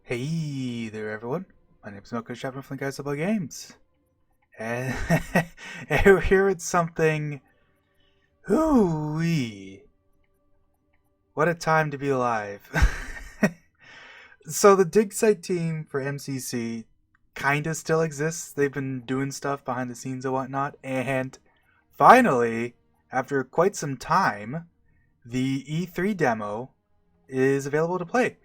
Hey there, everyone. My name is Milko Chapman from the Guys About Games. And we're here with something. Hoo-wee. What a time to be alive. So, the dig site team for MCC kinda still exists. They've been doing stuff behind the scenes and whatnot. And finally, after quite some time, the E3 demo is available to play.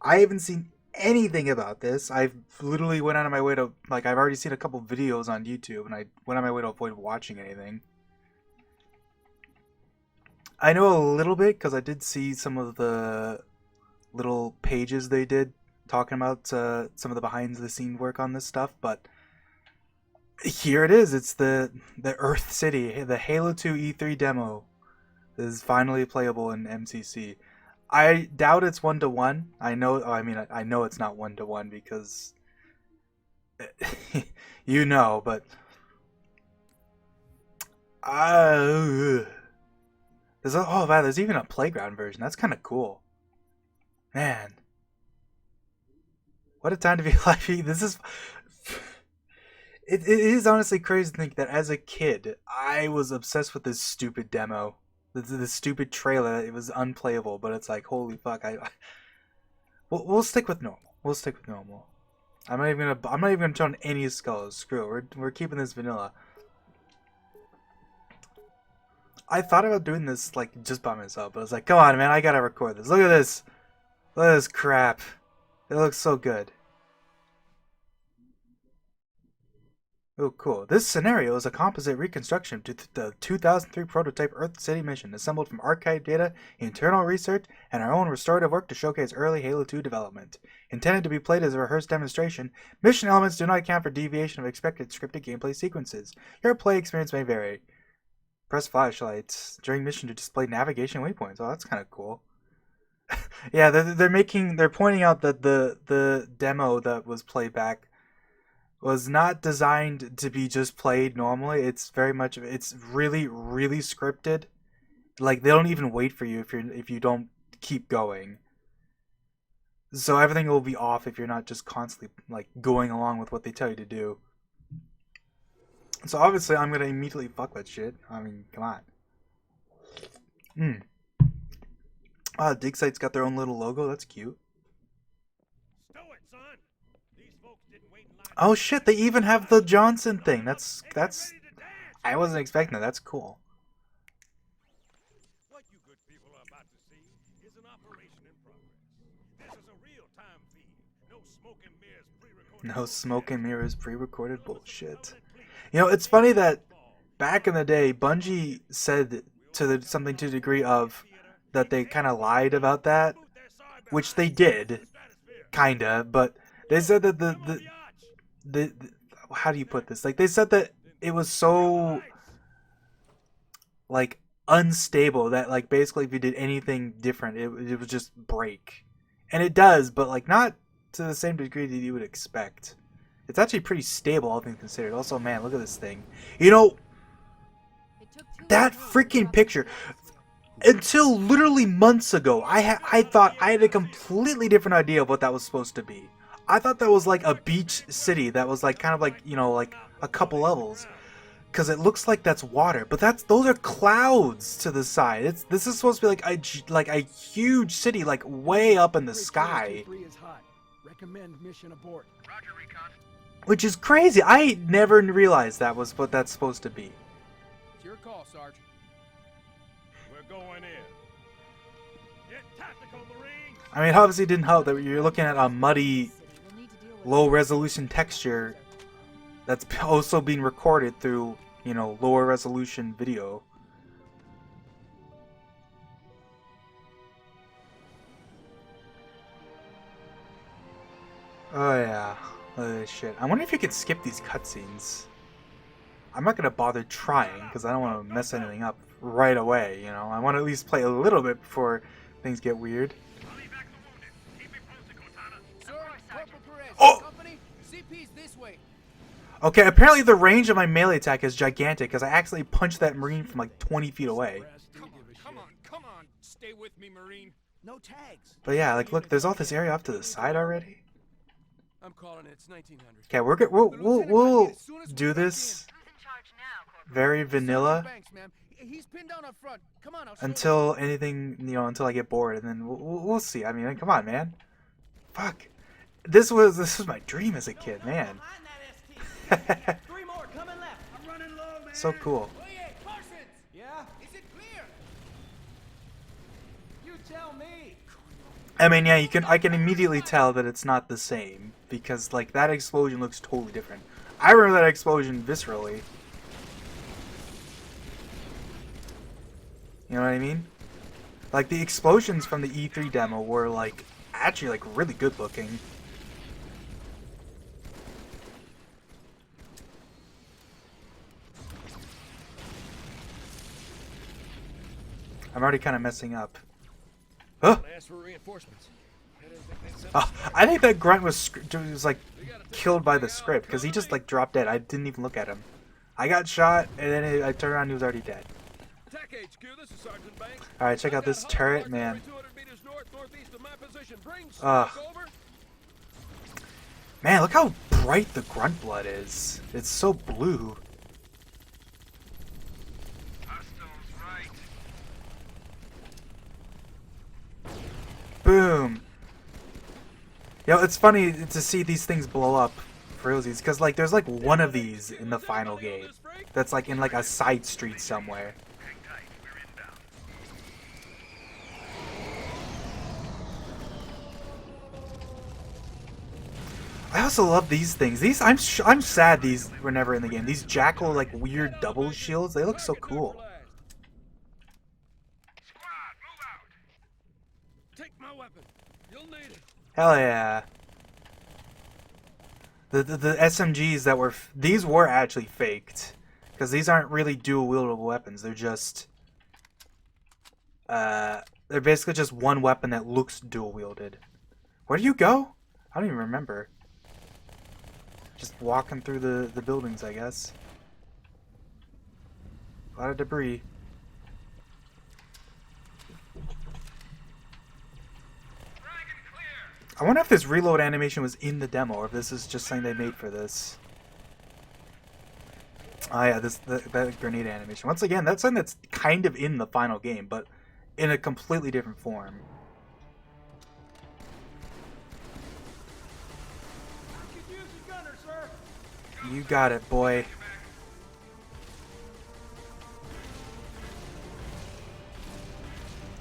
I haven't seen anything about this. I've literally went out of my way to I've already seen a couple videos on YouTube, and I went out of my way to avoid watching anything. I know a little bit because I did see some of the little pages they did talking about some of the behind the scene work on this stuff, but here it is. It's the Earth City, the Halo 2 E3 demo is finally playable in MCC. I doubt it's 1-to-1. I know. I know it's not 1-to-1 because you know. But there's even a playground version. That's kind of cool, man. What a time to be alive! This is. It is honestly crazy to think that as a kid, I was obsessed with this stupid demo. This stupid trailer. It was unplayable, but it's like, holy fuck! We'll stick with normal. We'll stick with normal. I'm not even gonna turn any skulls. Screw it. We're keeping this vanilla. I thought about doing this like just by myself, but I was like, come on, man, I gotta record this. Look at this. Look at this crap. It looks so good. Oh, cool. This scenario is a composite reconstruction to the 2003 prototype Earth City mission, assembled from archive data, internal research, and our own restorative work to showcase early Halo 2 development. Intended to be played as a rehearsed demonstration, mission elements do not account for deviation of expected scripted gameplay sequences. Your play experience may vary. Press flashlights during mission to display navigation waypoints. Oh, that's kind of cool. Yeah, they're pointing out that the demo that was played back was not designed to be just played normally. It's really really scripted. Like they don't even wait for you if you don't keep going. So everything will be off if you're not just constantly like going along with what they tell you to do. So obviously I'm gonna immediately fuck that shit. I mean, come on. Dig Site's got their own little logo. That's cute. Oh shit! They even have the Johnson thing. That's. I wasn't expecting that. That's cool. What you good people are about to see is an operation in progress. This is a real-time feed. No smoke and mirrors pre-recorded. No smoke and mirrors pre-recorded bullshit. You know, it's funny that back in the day, Bungie said something to the degree of that they kind of lied about that, which they did, kinda. But they said that the how do you put this? Like they said that it was so like unstable that like basically if you did anything different, it would just break, and it does, but like not to the same degree that you would expect. It's actually pretty stable, all things considered. Also, man, look at this thing. You know, that freaking picture. Until literally months ago, I thought I had a completely different idea of what that was supposed to be. I thought that was like a beach city that was like kind of like, you know, like a couple levels, because it looks like that's water, but those are clouds to the side. This is supposed to be like a huge city like way up in the sky. Recommend mission abort. Roger, recon. Which is crazy. I never realized that was what that's supposed to be. It's your call, Sarge. We're going in. Get tactical, Marines. I mean, obviously it didn't help that you're looking at a muddy, low resolution texture that's also being recorded through, you know, lower resolution video. Oh yeah, look at this shit. I wonder if you could skip these cutscenes. I'm not gonna bother trying because I don't want to mess anything up right away. You know, I want to at least play a little bit before things get weird. I'll evac the wounded. Keep me posted, Cortana. Sir, Corporal Perez, Oh! company, CP's this way. Okay, apparently the range of my melee attack is gigantic because I accidentally punched that Marine from like 20 feet away. Come on. Stay with me, Marine. No tags. But yeah, like look, there's all this area off to the side already. I'm calling it. It's 1900. Okay, we'll Lieutenant, we'll as soon as we do break this Who's in charge now, Corporal? very Sergeant vanilla Banks, ma'am. He's pinned down up front. Come on, I'll show you. until anything, until I get bored, and then we'll see. I mean, come on, man. Fuck. This was my dream as a kid, man. Three more coming left. I'm running low, man. So cool. Oh yeah, Parsons! Yeah? Is it clear? You tell me. I mean, yeah, I can immediately tell that it's not the same because like that explosion looks totally different. I remember that explosion viscerally. You know what I mean? Like the explosions from the E3 demo were like actually like really good looking. I'm already kind of messing up. Huh? Ask for reinforcements. I didn't think they'd send I think that grunt was like killed by the script because he just like dropped dead. I didn't even look at him. I got shot and then I turned around and he was already dead. Attack HQ, this is Sergeant Banks. All right, check out this turret, man. 200 meters northeast of my position. Bring Ugh. smoke over. Man, look how bright the grunt blood is. It's so blue. Boom. Yo, it's funny to see these things blow up for realsies, because like there's like one of these in the final game that's like in like a side street somewhere. I also love these things. I'm sad these were never in the game. These Jackal like weird double shields, they look so cool. Squad, move out. Take my weapon. You'll need it. Hell yeah. The SMGs that were these were actually faked, because these aren't really dual wieldable weapons. They're just they're basically just one weapon that looks dual wielded. Where do you go? I don't even remember. Just walking through the buildings, I guess. A lot of debris. I wonder if this reload animation was in the demo, or if this is just something they made for this. Oh yeah, that grenade animation. Once again, that's something that's kind of in the final game, but in a completely different form. Could use a gunner, sir. You got it, boy.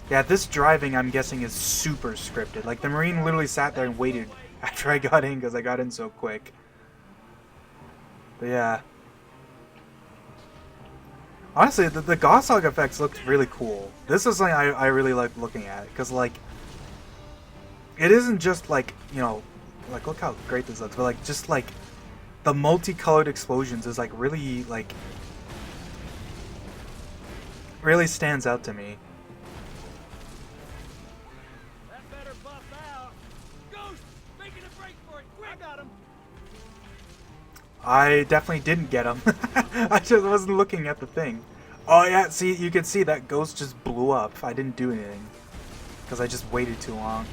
Yeah, this driving, I'm guessing, is super scripted. Like, the Marine literally sat there and waited after I got in, because I got in so quick. But yeah. Honestly, the Goshawk effects looked really cool. This is something I really like looking at, because, like, it isn't just, like, like, look how great this looks, but, like, just, like, the multicolored explosions is, like, really, like, really stands out to me. That better buff out. Ghost, making a break for it. Quick. I got him. I definitely didn't get him. I just wasn't looking at the thing. Oh yeah, see, you can see that ghost just blew up. I didn't do anything, because I just waited too long.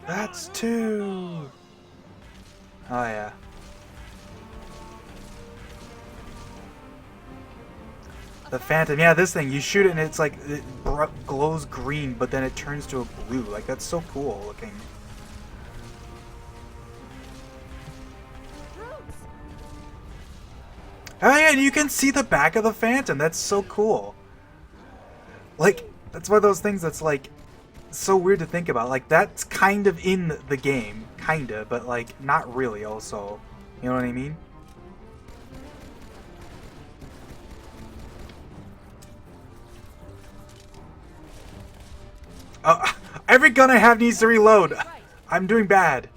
That's two. Oh yeah. The Phantom, yeah, this thing, you shoot it and it's like, it glows green, but then it turns to a blue. Like, that's so cool looking. Oh yeah, and you can see the back of the Phantom. That's so cool. Like, that's one of those things that's like, so weird to think about. Like, that's kind of in the game. Kinda, but like, not really also. You know what I mean? Every gun I have needs to reload. I'm doing bad.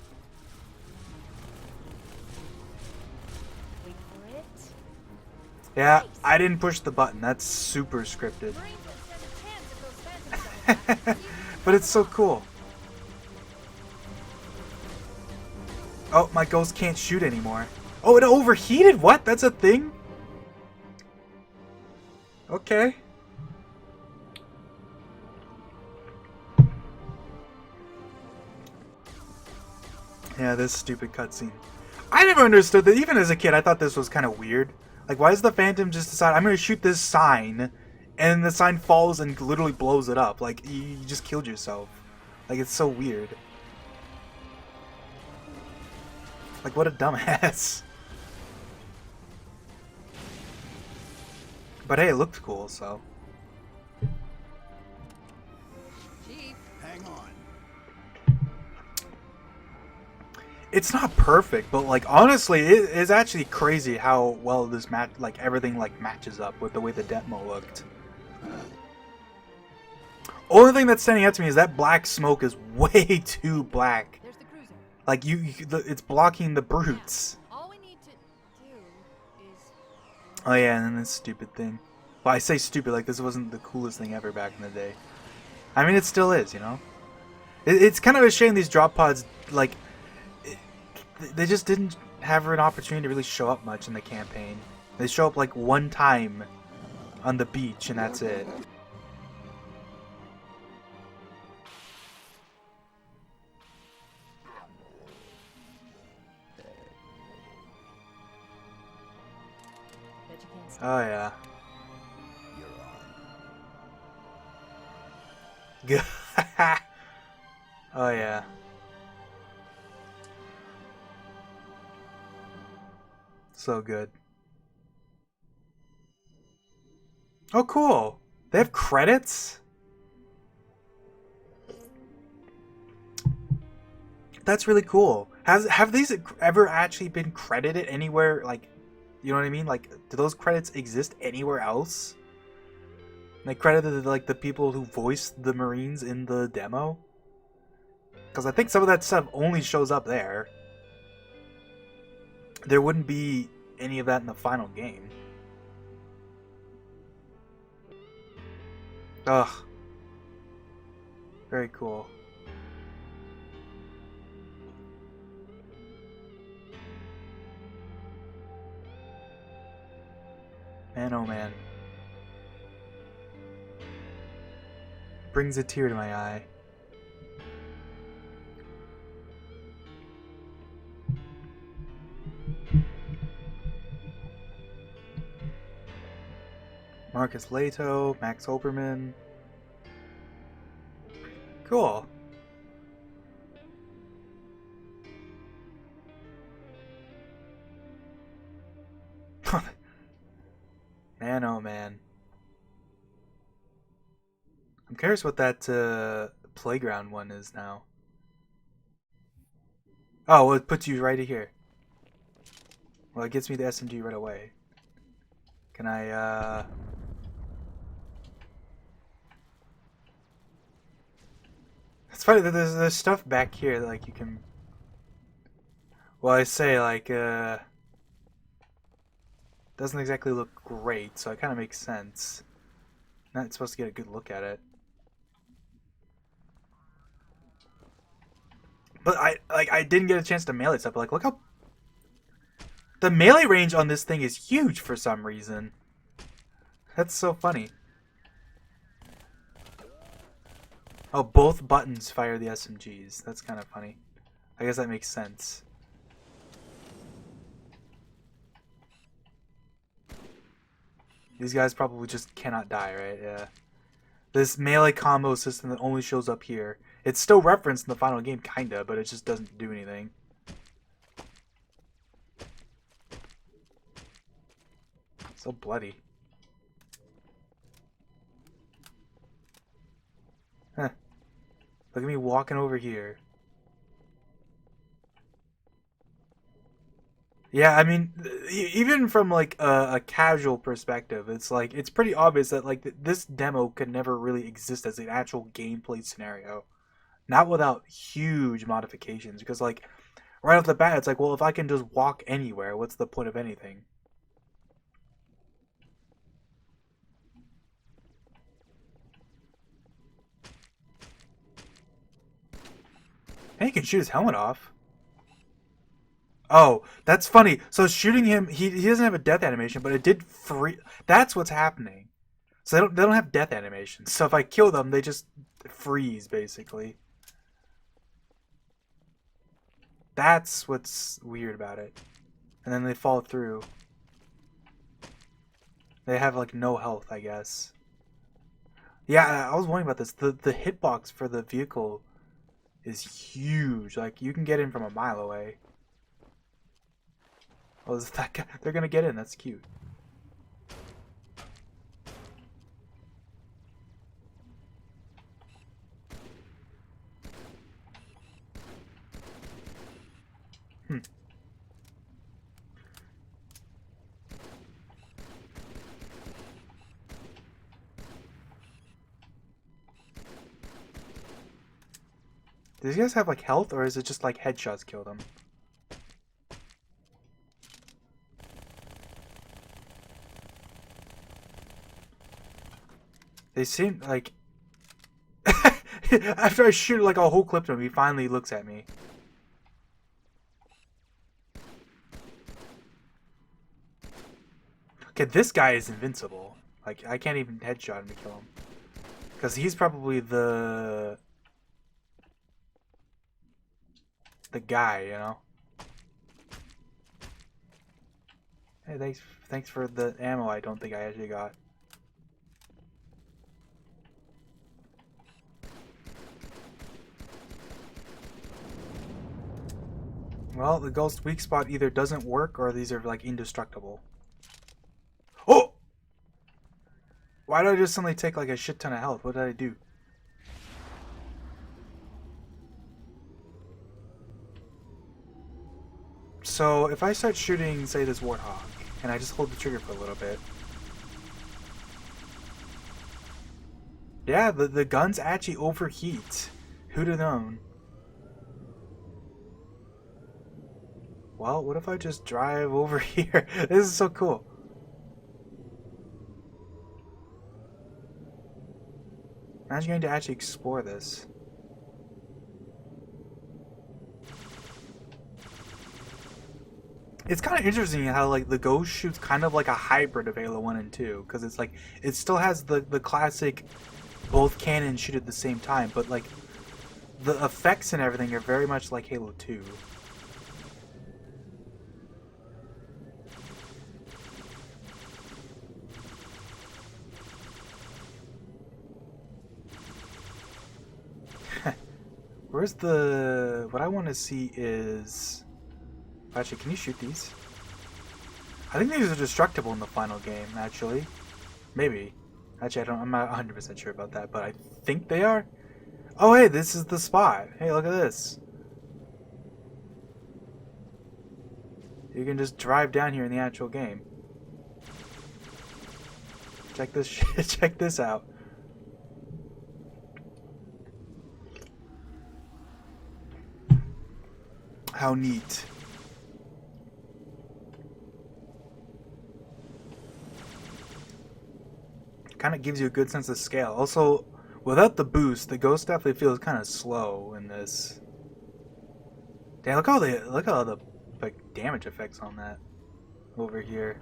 Wait for it. Yeah, I didn't push the button. That's super scripted. Marines will stand a chance if those phantoms are. But it's so cool. Oh, my ghost can't shoot anymore. Oh, it overheated? What? That's a thing? Okay. Yeah, this stupid cutscene. I never understood that. Even as a kid, I thought this was kind of weird. Like, why does the Phantom just decide, I'm going to shoot this sign, and the sign falls and literally blows it up? Like, you just killed yourself. Like, it's so weird. Like, what a dumbass. But hey, it looked cool, so. Chief, hang on. It's not perfect, but like honestly, it is actually crazy how well this like everything like matches up with the way the demo looked. Only thing that's standing out to me is that black smoke is way too black. There's the cruiser. Like it's blocking the brutes. All we need to do is Oh yeah, and then this stupid thing. Well, I say stupid like this wasn't the coolest thing ever back in the day. I mean, it still is, you know. It's kind of a shame these drop pods like. They just didn't have an opportunity to really show up much in the campaign. They show up like one time on the beach and that's it. bet you can't stop. Oh yeah. Good. Oh yeah. So good. Oh cool. They have credits? That's really cool. Have these ever actually been credited anywhere? Like, you know what I mean? Like, do those credits exist anywhere else? They credited like the people who voiced the Marines in the demo? Because I think some of that stuff only shows up there. There wouldn't be any of that in the final game. Ugh. Very cool. Man, oh man. Brings a tear to my eye. Marcus Leto, Max Oberman. Cool. Man, oh man. I'm curious what that playground one is now. Oh, well, it puts you right here. Well, it gets me the SMG right away. Can I, It's funny that there's stuff back here that, like, you can... Well, I say, like, doesn't exactly look great, so it kind of makes sense. Not supposed to get a good look at it. But I didn't get a chance to melee stuff, but, like, look how... The melee range on this thing is huge for some reason. That's so funny. Oh, both buttons fire the SMGs. That's kind of funny. I guess that makes sense. These guys probably just cannot die, right? Yeah. This melee combo system that only shows up here. It's still referenced in the final game, kinda, but it just doesn't do anything. So bloody. Huh. Look at me walking over here. Yeah, I mean, even from like a casual perspective, it's like it's pretty obvious that like this demo could never really exist as an actual gameplay scenario, not without huge modifications. Because like right off the bat, it's like, well, if I can just walk anywhere, what's the point of anything? And he can shoot his helmet off. Oh, that's funny. So shooting him, he doesn't have a death animation, but it did free. That's what's happening. So they don't have death animations. So if I kill them, they just freeze basically. That's what's weird about it. And then they fall through. They have like no health, I guess. Yeah, I was wondering about this. The hitbox for the vehicle is huge. Like you can get in from a mile away. Oh, is that guy? They're gonna get in. That's cute. Hmm. Do these guys have like health, or is it just like headshots kill them? They seem like after I shoot like a whole clip to him, he finally looks at me. Okay, this guy is invincible. Like I can't even headshot him to kill him, because he's probably the guy, you know. Hey, thanks for the ammo. I don't think I actually got. Well, the ghost weak spot either doesn't work or these are like indestructible. Oh! Why did I just suddenly take like a shit ton of health? What did I do? So if I start shooting, say, this warthog, and I just hold the trigger for a little bit. Yeah, the guns actually overheat. Who'd have known? Well, what if I just drive over here? This is so cool. Imagine going to actually explore this. It's kind of interesting how like the Ghost shoots kind of like a hybrid of Halo 1 and 2, because it's like it still has the classic both cannons shoot at the same time, but like the effects and everything are very much like Halo 2. Where's the... What I want to see is... Actually, can you shoot these? I think these are destructible in the final game, actually. Maybe. Actually, I'm not 100% sure about that, but I think they are. Oh, hey, this is the spot. Hey, look at this. You can just drive down here in the actual game. Check this check this out. How neat. Kind of gives you a good sense of scale. Also, without the boost, the Ghost definitely feels kind of slow in this. Damn, look how the like damage effects on that over here.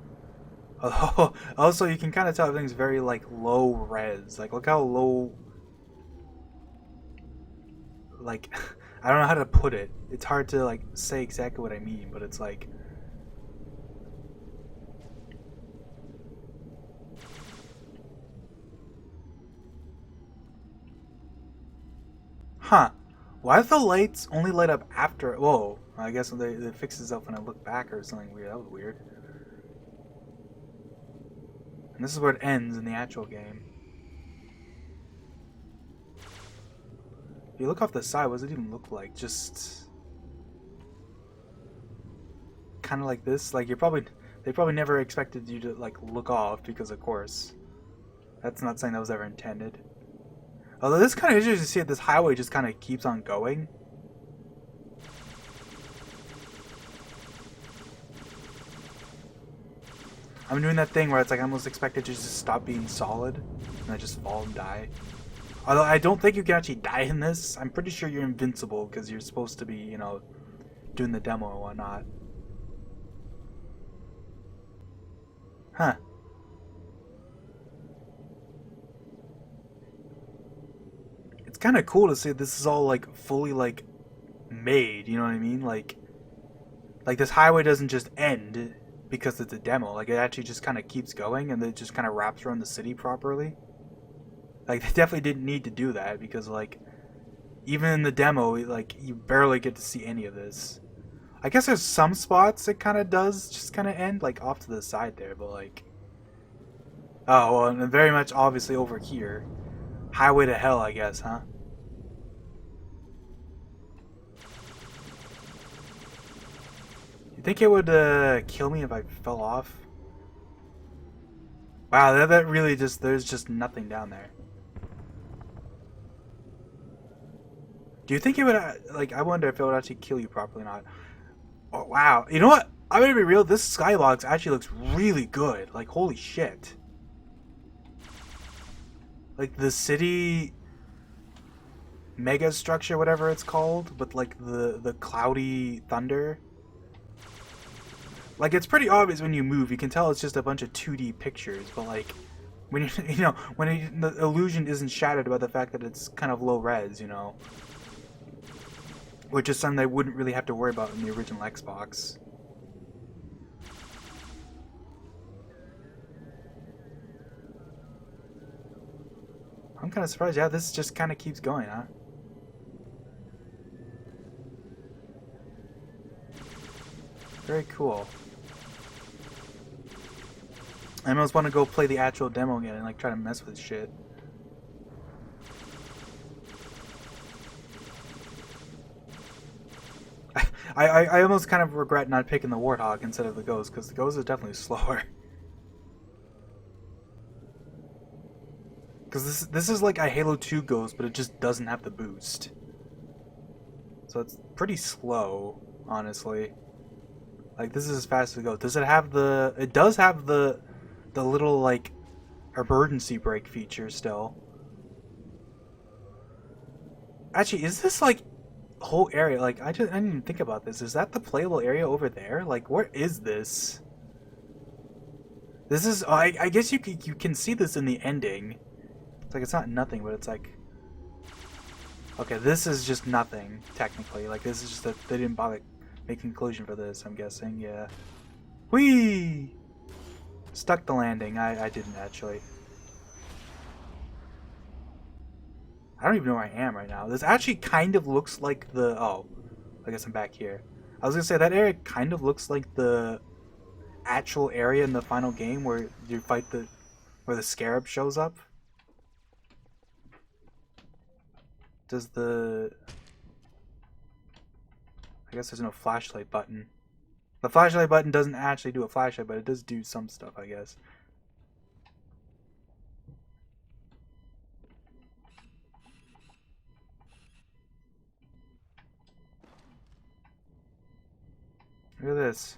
Oh, also you can kind of tell everything's very like low res. Like look how low. Like I don't know how to put it. It's hard to like say exactly what I mean, but it's like. Huh. Why do the lights only light up after... Whoa. I guess they fix itself when I look back or something weird. That was weird. And this is where it ends in the actual game. If you look off the side, what does it even look like? Just... kind of like this? Like, they probably never expected you to, like, look off because, of course, that's not something that was ever intended. Although this kind of interesting to see that this highway just kind of keeps on going. I'm doing that thing where it's like I almost expected to just stop being solid and I just fall and die. Although I don't think you can actually die in this. I'm pretty sure you're invincible because you're supposed to be, you know, doing the demo and whatnot. Huh. It's kind of cool to see this is all like fully like made, you know what I mean? Like Like, this highway doesn't just end because it's a demo. Like, it actually just kind of keeps going and it just kind of wraps around the city properly. Like, they definitely didn't need to do that because, like, even in the demo, like, you barely get to see any of this. I guess there's some spots it kind of does just kind of end, like, off to the side there, but, like... Oh, well, and very much obviously over here. Highway to Hell, I guess, huh? You think it would kill me if I fell off? Wow, that really just... There's just nothing down there. Do you think it would... like, I wonder if it would actually kill you properly or not. Oh, wow. You know what? I'm gonna be real. This Skylogs actually looks really good. Like, holy shit. Like, the city... mega structure, whatever it's called. But, like, the cloudy thunder... Like, it's pretty obvious when you move. You can tell it's just a bunch of 2D pictures, but, like, when you, when the illusion isn't shattered by the fact that it's kind of low res, you know, which is something they wouldn't really have to worry about in the original Xbox. I'm kind of surprised. Yeah, this just kind of keeps going, huh? Very cool. I almost want to go play the actual demo again and like try to mess with shit. I almost kind of regret not picking the Warthog instead of the Ghost, because the Ghost is definitely slower. Because this is like a Halo 2 Ghost, but it just doesn't have the boost. So it's pretty slow, honestly. Like, this is as fast as it goes. Does it have the... It does have the little, like, emergency brake feature still. Actually, is this, like, whole area... Like, I didn't even think about this. Is that the playable area over there? Like, where is this? This is... Oh, I guess you can see this in the ending. It's like, it's not nothing, but it's like... Okay, this is just nothing, technically. Like, this is just that they didn't bother making conclusion for this, I'm guessing, yeah. Whee! Stuck the landing. I didn't, actually. I don't even know where I am right now. This actually kind of looks like the... Oh, I guess I'm back here. I was gonna say, that area kind of looks like the actual area in the final game where you fight the... where the Scarab shows up. Does the... I guess there's no flashlight button. The flashlight button doesn't actually do a flashlight, but it does do some stuff, I guess. Look at this.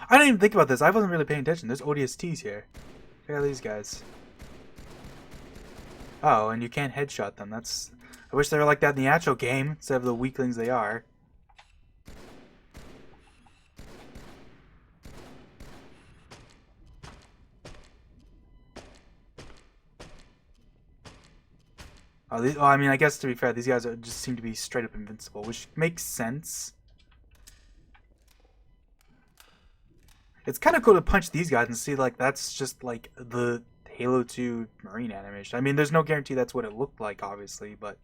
I didn't even think about this. I wasn't really paying attention. There's ODSTs here. Check out these guys. Oh, and you can't headshot them. That's... I wish they were like that in the actual game, instead of the weaklings they are. Oh, I mean, I guess to be fair, these guys just seem to be straight up invincible, which makes sense. It's kind of cool to punch these guys and see, like, that's just, like, the Halo 2 Marine animation. I mean, there's no guarantee that's what it looked like, obviously, but...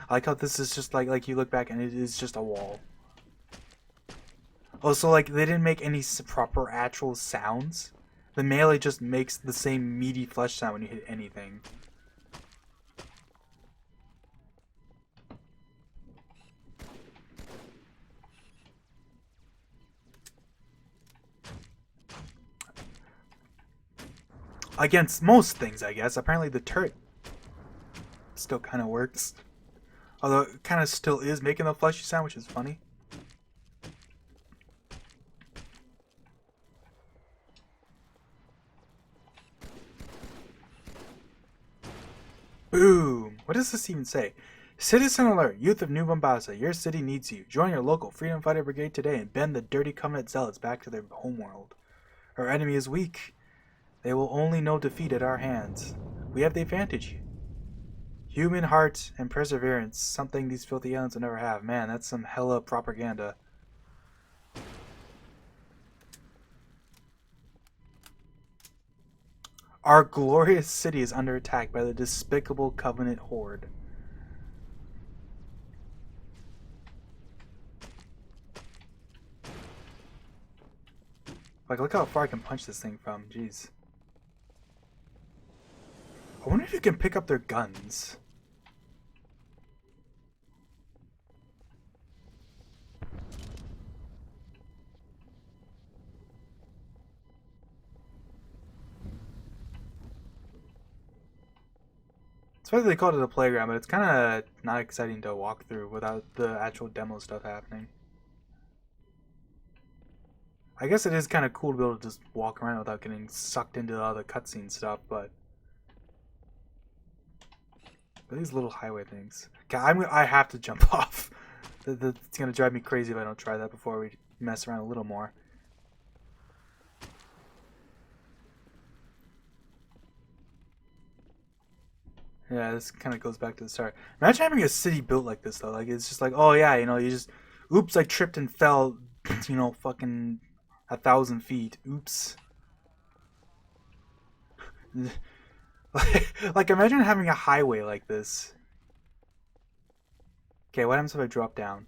I like how this is just, like you look back and it is just a wall. Also, like, they didn't make any proper actual sounds. The melee just makes the same meaty flesh sound when you hit anything. Against most things, I guess. Apparently the turret still kind of works. Although it kind of still is making the fleshy sound, which is funny. Boom! What does this even say? Citizen alert! Youth of New Mombasa, your city needs you. Join your local Freedom Fighter Brigade today and bend the dirty Covenant zealots back to their homeworld. Our enemy is weak. They will only know defeat at our hands. We have the advantage. Human heart and perseverance, something these filthy aliens will never have. Man, that's some hella propaganda. Our glorious city is under attack by the despicable Covenant horde. Like, look how far I can punch this thing from. Jeez. I wonder if you can pick up their guns. It's funny they called it a playground, but it's kind of not exciting to walk through without the actual demo stuff happening. I guess it is kind of cool to be able to just walk around without getting sucked into all the cutscene stuff, but these little highway things. Okay, I have to jump off. It's gonna drive me crazy if I don't try that before we mess around a little more. Yeah, this kind of goes back to the start. Imagine having a city built like this though. Like it's just like, oh yeah, you know, you just, oops, I tripped and fell, you know, fucking 1,000 feet. Oops. Like imagine having a highway like this. Okay, what happens if I drop down?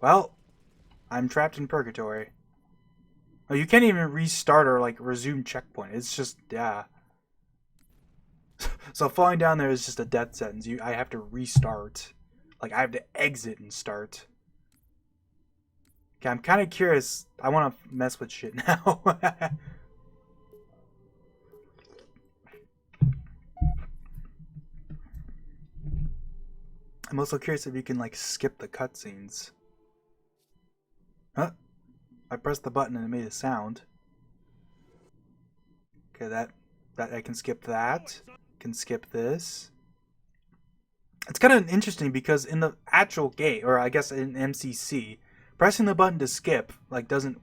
Well, I'm trapped in purgatory. Oh, you can't even restart or like resume checkpoint. It's just, yeah. So falling down there is just a death sentence. I have to restart. Like I have to exit and start. Okay, I'm kind of curious. I want to mess with shit now. I'm also curious if you can like skip the cutscenes. Huh? I pressed the button and it made a sound. Okay, that I can skip that. Can skip this. It's kind of interesting because in the actual game, or I guess in MCC, pressing the button to skip like doesn't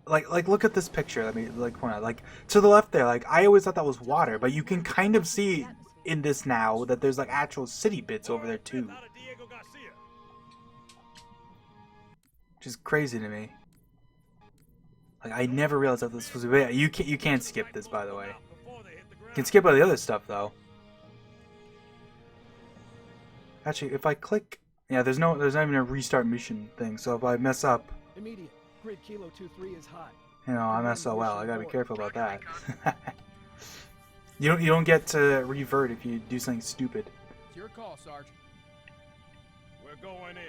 like look at this picture. Let me like point out like to the left there. Like I always thought that was water, but you can kind of see in this now that there's like actual city bits over there too, which is crazy to me. Like I never realized that this was. You can't skip this, by the way. You can skip all the other stuff though. Actually, if I click, yeah, there's not even a restart mission thing. So if I mess up, Immediate. Grid Kilo 23 is hot. you know, I'm SOL. I gotta be careful about that. You don't get to revert if you do something stupid. It's your call, Sarge. We're going in.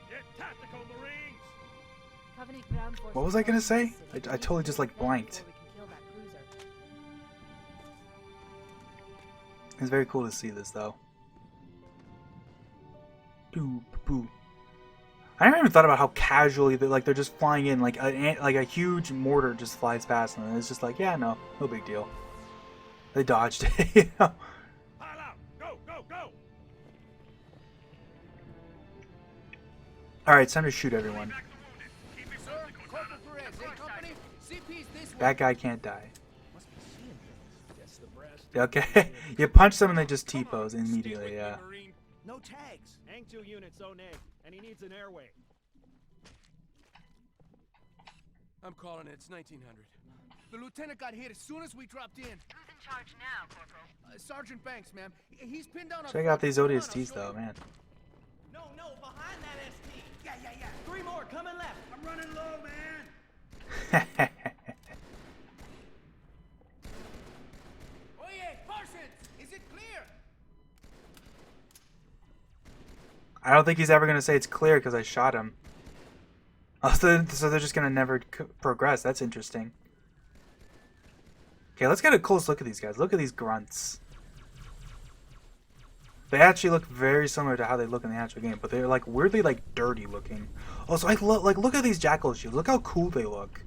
Get tactical, Marines! Covenant ground forces What was I gonna say? are I totally just like blanked. before we can kill that cruiser. It's very cool to see this though. Boo, boo. I never even thought about how casually they're just flying in, like a huge mortar just flies past them, and it's just like, yeah, no big deal. They dodged it, you know. Pile out! Go, go, go! All right, it's time to shoot everyone. Sir, Corporal Perez, A Company, CP's this way. That guy can't die. Must be seeing things. Guess the breast. Okay, you punch them and they just T-pose immediately. Yeah. No tags. Hang 2 units, oh nay, and he needs an airway. I'm calling it. It's 1900. The lieutenant got hit as soon as we dropped in. Who's in charge now, Corporal? Sergeant Banks, ma'am. He's pinned down a... Check out these ODSTs though, man. No, behind that ST. Yeah. 3 more, coming left. I'm running low, man. Oye, Parsons! Is it clear? I don't think he's ever gonna say it's clear because I shot him. Oh, so they're just gonna never progress. That's interesting. Okay, let's get a close look at these guys. Look at these grunts. They actually look very similar to how they look in the actual game, but they're like weirdly like dirty looking. Also, look at these jackal shields. Look how cool they look.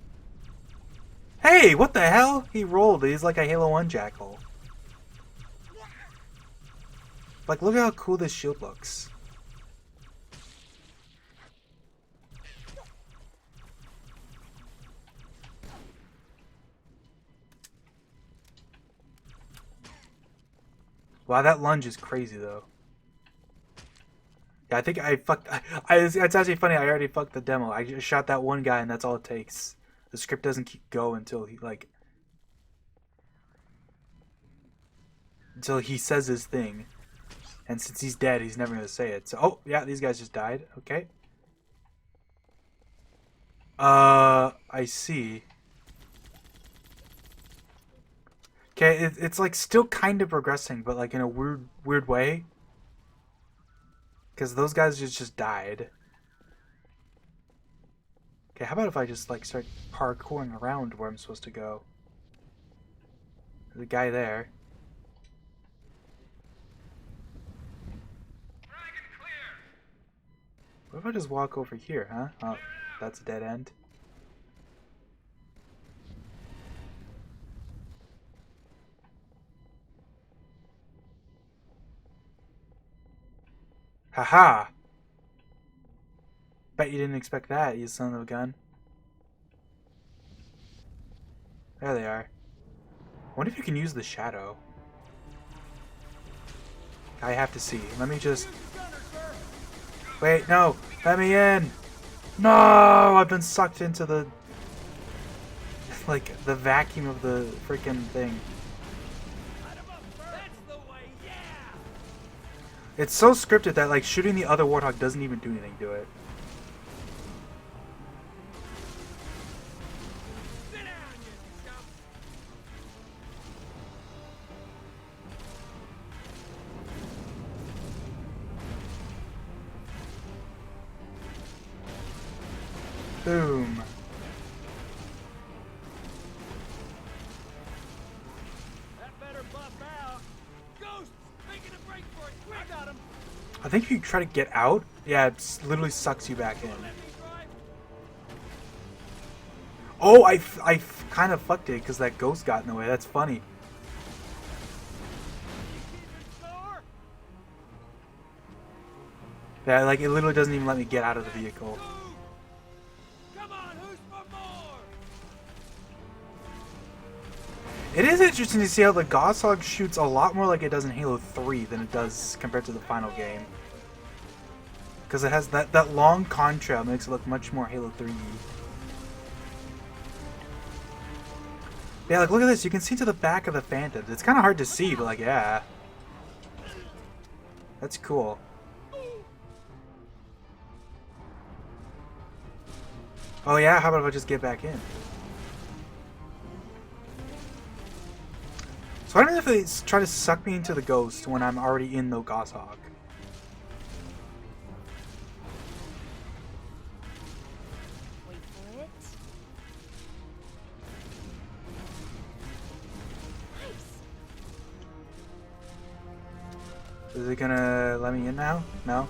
Hey, what the hell? He rolled. He's like a Halo 1 jackal. Like, look at how cool this shield looks. Wow, that lunge is crazy, though. Yeah, I think I fucked... it's actually funny, I already fucked the demo. I just shot that one guy, and that's all it takes. The script doesn't keep go until he, like... until he says his thing. And since he's dead, he's never going to say it. So, oh, yeah, these guys just died. Okay. I see. Okay, it's like still kind of progressing, but like in a weird way. Because those guys just died. Okay, how about if I just like start parkouring around where I'm supposed to go? There's a guy there. What if I just walk over here, huh? Oh, that's a dead end. Haha! Bet you didn't expect that, you son of a gun. There they are. I wonder if you can use the shadow. I have to see. Let me just... Wait, no! Let me in! No! I've been sucked into the... like, the vacuum of the freaking thing. It's so scripted that, like, shooting the other Warthog doesn't even do anything to it. Boom. That better buff out. Ghost, making a break for it. Quick. I got him. I think if you try to get out, yeah, it literally sucks you back in. Oh, I kind of fucked it because that ghost got in the way. That's funny. Yeah, like it literally doesn't even let me get out of the vehicle. Come on, who's for more? It is interesting to see how the Goshawk shoots a lot more like it does in Halo 3 than it does compared to the final game. Because it has that long contrail makes it look much more Halo 3-y. Yeah, like look at this. You can see to the back of the Phantoms. It's kind of hard to see, but like, yeah. That's cool. Oh yeah, how about if I just get back in? So I don't know if they try to suck me into the ghost when I'm already in the Goshawk. Wait for it. Nice. Is it gonna let me in now? No?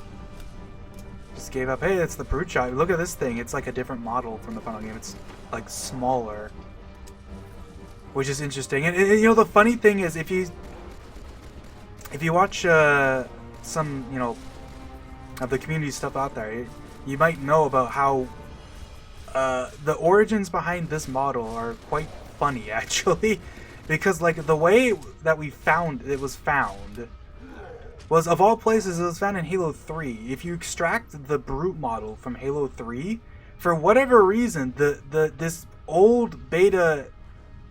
Just gave up. Hey, it's the Brute Shot. Look at this thing. It's like a different model from the final game. It's like smaller. Which is interesting. And you know, the funny thing is if you watch some, you know, of the community stuff out there, you might know about how the origins behind this model are quite funny actually. Because like the way that we found it was found was, of all places, it was found in Halo 3. If you extract the Brute model from Halo 3, for whatever reason, this old beta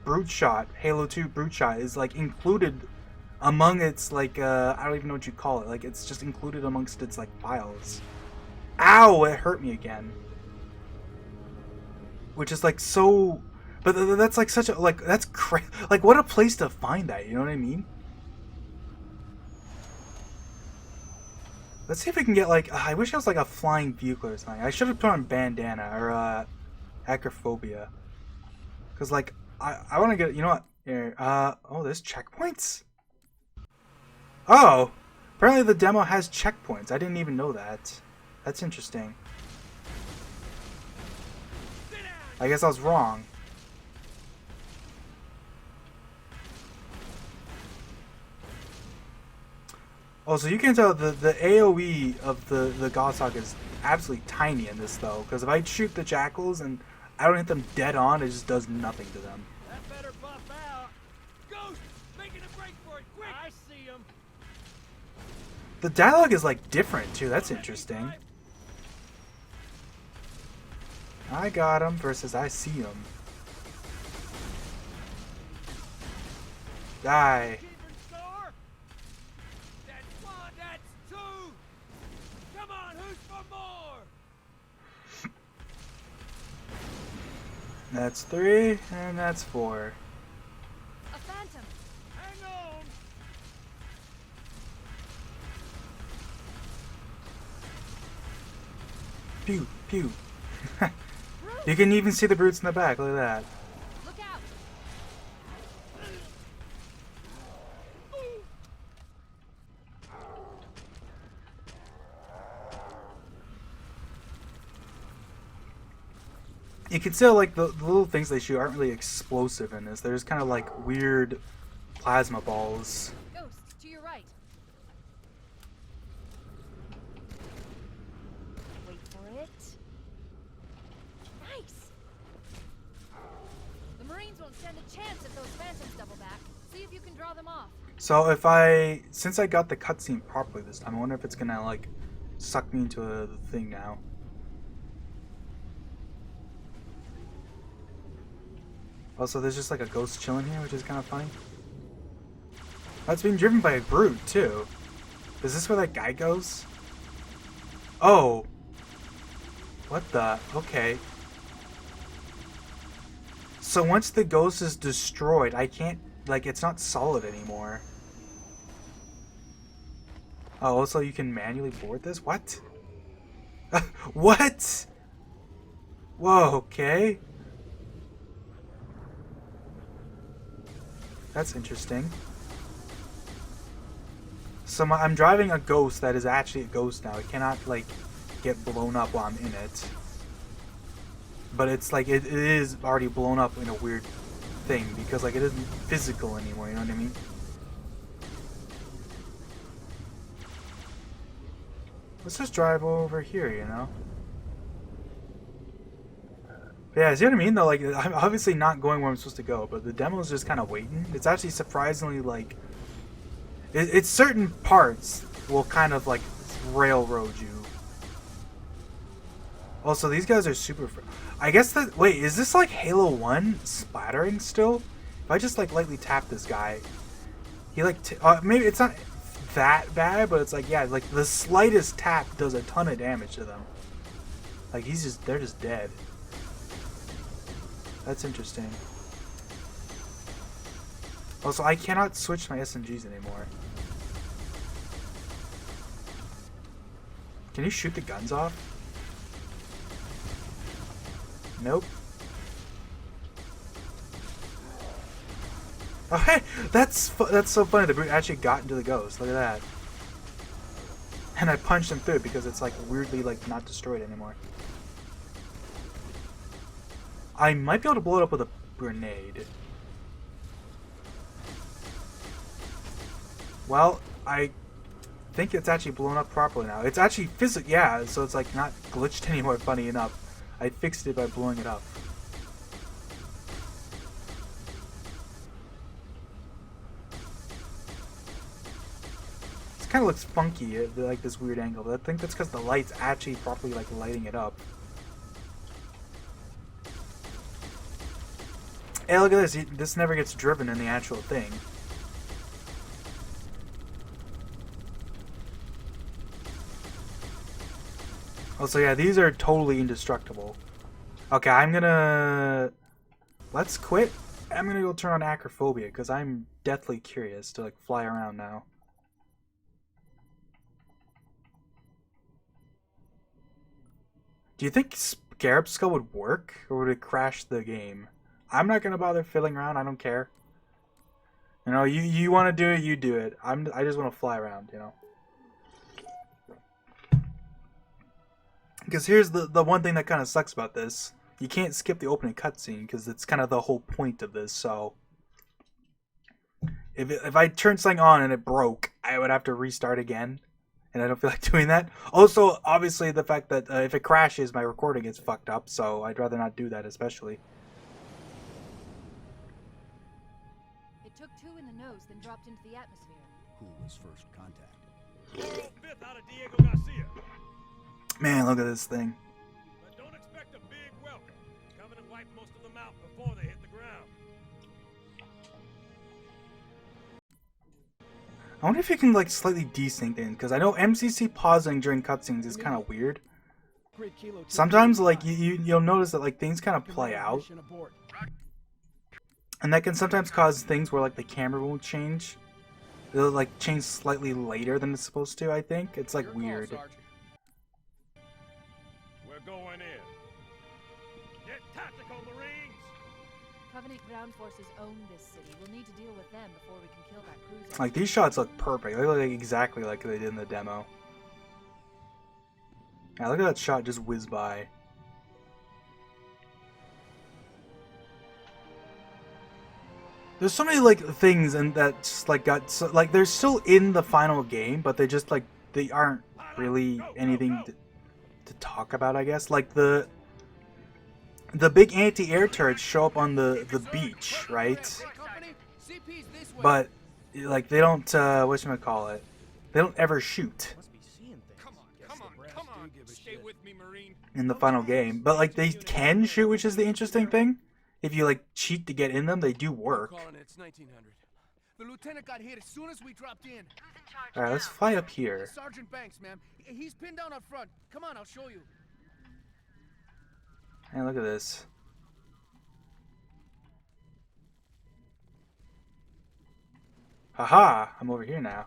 Brute Shot, Halo 2 Brute Shot, is like included among its like I don't even know what you call it. Like it's just included amongst its like files. Ow! It hurt me again. Which is like so, but that's like such a like that's like what a place to find that. You know what I mean? Let's see if we can get like... I wish it was like a flying vehicle or something. I should have put on bandana or acrophobia. Because like, I want to get... You know what? Here, oh, there's checkpoints? Oh! Apparently the demo has checkpoints. I didn't even know that. That's interesting. I guess I was wrong. Oh, so you can tell the AoE of the Goshawk is absolutely tiny in this, though. Because if I shoot the Jackals and I don't hit them dead on, it just does nothing to them. That better buff out. Ghost, making a break for it, quick! I see him. The dialogue is, like, different, too. That's interesting. I got him versus I see him. Die. Keeping score? That's one, that's two. Come on, who's for more? That's 3, and that's 4. A phantom. Hang on. Pew, pew. You can even see the brutes in the back. Look at that. Look out. You can tell, like, the little things they shoot aren't really explosive in this. They're just kind of like weird plasma balls. Ghost, to your right. Wait for it. Nice. The Marines won't stand a chance if those phantoms double back. See if you can draw them off. So since I got the cutscene properly this time, I wonder if it's gonna, like, suck me into a thing now. Also, there's just like a ghost chilling here, which is kind of funny. That's being driven by a brute, too. Is this where that guy goes? Oh! What the? Okay. So once the ghost is destroyed, I can't, like, it's not solid anymore. Oh, also you can manually board this? What? What? Whoa, okay. That's interesting. So I'm driving a ghost that is actually a ghost now. It cannot, like, get blown up while I'm in it. But it's like, it is already blown up in a weird thing because, like, it isn't physical anymore, you know what I mean? Let's just drive over here, you know? Yeah, see what I mean, though? Like, I'm obviously not going where I'm supposed to go, but the demo is just kind of waiting. It's actually surprisingly, like... It's certain parts will kind of, like, railroad you. Also, these guys are super... I guess that... Wait, is this, like, Halo 1 splattering still? If I just, like, lightly tap this guy... He, like... maybe it's not that bad, but it's like, yeah, like, the slightest tap does a ton of damage to them. Like, they're just dead. That's interesting. Also, I cannot switch my SMGs anymore. Can you shoot the guns off? Nope. Oh, hey! That's so funny. The brute actually got into the ghost. Look at that. And I punched him through it because it's, like, weirdly, like, not destroyed anymore. I might be able to blow it up with a grenade. Well, I think it's actually blown up properly now. It's actually yeah, so it's like not glitched anymore, funny enough. I fixed it by blowing it up. This kind of looks funky at like this weird angle, but I think that's because the light's actually properly like lighting it up. Hey, look at this. This never gets driven in the actual thing. Also, yeah, these are totally indestructible. Okay, let's quit. I'm gonna go turn on acrophobia, because I'm deathly curious to, like, fly around now. Do you think Scarab Skull would work, or would it crash the game? I'm not gonna bother fiddling around. I don't care. You know, you want to do it, you do it. I just want to fly around. You know. Because here's the one thing that kind of sucks about this. You can't skip the opening cutscene because it's kind of the whole point of this. So If I turned something on and it broke, I would have to restart again, and I don't feel like doing that. Also, obviously, the fact that if it crashes, my recording is fucked up, so I'd rather not do that, especially. It took 2 in the nose, then dropped into the atmosphere. Who was first contact? Fifth out of Diego Garcia. Man, look at this thing. But don't expect a big welcome. Coming and wipe most of them out before they hit the ground. I wonder if you can like slightly desync in, because I know MCC pausing during cutscenes is kind of weird. Sometimes like you'll notice that like things kind of play out, and that can sometimes cause things where like the camera won't change. It'll like change slightly later than it's supposed to. I think it's like weird. We're going in. Get tactical, Marines. Covenant ground forces own this city. We'll need to deal with them before we can kill that cruiser. Like these shots look perfect. They look like exactly like they did in the demo. Yeah, look at that shot just whiz by. There's so many like things and that just like got so, like they're still in the final game, but they just like they aren't really anything to talk about, I guess. Like the big anti-air turrets show up on the beach, right? But like they don't whatchamacallit, they don't ever shoot Come on. Stay with me, Marine. in the final game. But like they can shoot, which is the interesting thing. If you like cheat to get in them, they do work. Calling it, it's 1900. The lieutenant got hit as soon as we dropped in. Who's in charge Alright, now? let's fly up here. Sergeant Banks, ma'am. He's pinned down up front. Come on, I'll show you. Hey, look at this. Haha, I'm over here now.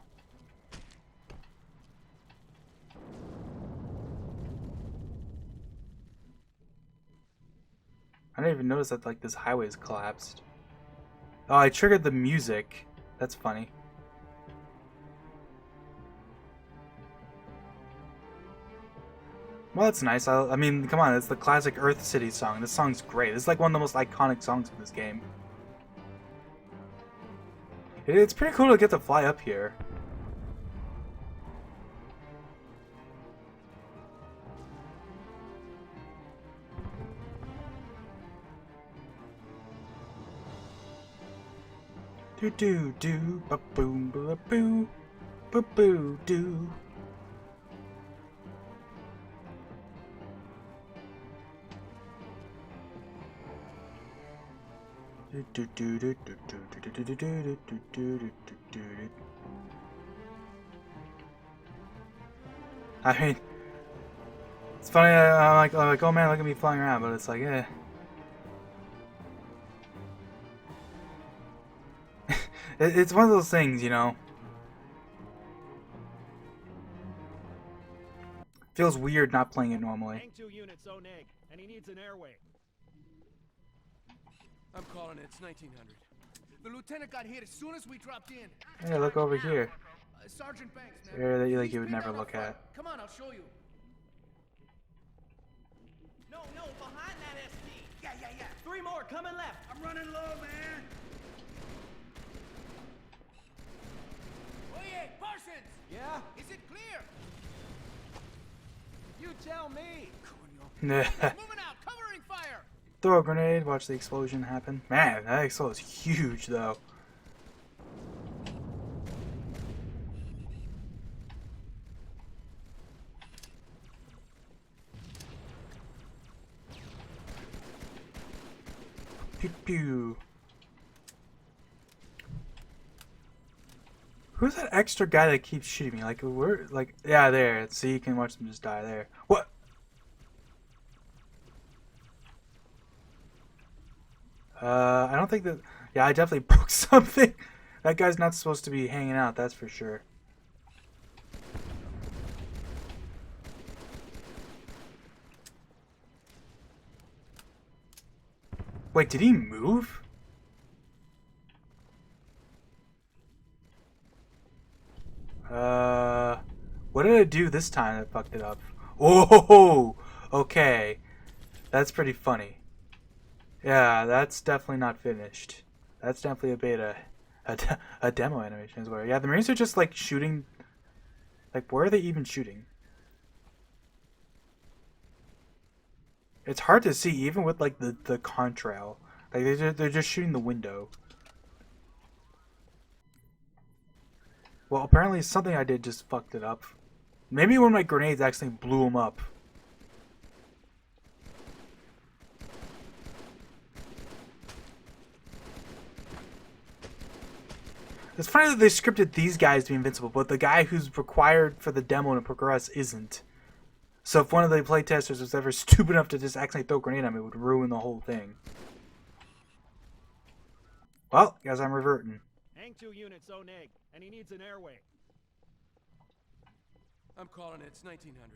I didn't even notice that like this highway is collapsed. Oh, I triggered the music. That's funny. Well, that's nice. I mean, come on, it's the classic Earth City song. This song's great. It's like one of the most iconic songs of this game. It's pretty cool to get to fly up here. Do do do ba boom ba boo ba boo do. I mean, it's funny. I'm like, oh man, look at me flying around, but it's like, eh. It's one of those things, you know. Feels weird not playing it normally. Tank 2 units own egg, and he needs an airway. I'm calling it, it's 1900. The lieutenant got hit as soon as we dropped in. Hey, look over here. Sergeant Banks, ma'am. Area that you like He's you would pinned never down up look front. at. Come on, I'll show you. No, behind that ST. Yeah. 3 more coming left. I'm running low, man. Oye, Parsons! Yeah? Is it clear? You tell me. Moving out, covering fire! Throw a grenade, watch the explosion happen. Man, that explosion is huge though. Pew pew. Who's that extra guy that keeps shooting me? Like, where? Like, yeah, there. See, you can watch them just die there. What? I don't think that... Yeah, I definitely broke something. That guy's not supposed to be hanging out, that's for sure. Wait, did he move? What did I do this time that fucked it up? Oh, okay. That's pretty funny. Yeah, that's definitely not finished. That's definitely a beta. A demo animation is where. Yeah, the Marines are just like shooting. Like, where are they even shooting? It's hard to see even with like the contrail. Like they're just shooting the window. Well, apparently something I did just fucked it up. Maybe one of my grenades actually blew them up. It's funny that they scripted these guys to be invincible, but the guy who's required for the demo to progress isn't. So if one of the playtesters was ever stupid enough to just accidentally throw a grenade at me, it would ruin the whole thing. Well, guys, I'm reverting. Hang 2 units, Oneg, and he needs an airway. I'm calling it. It's 1900.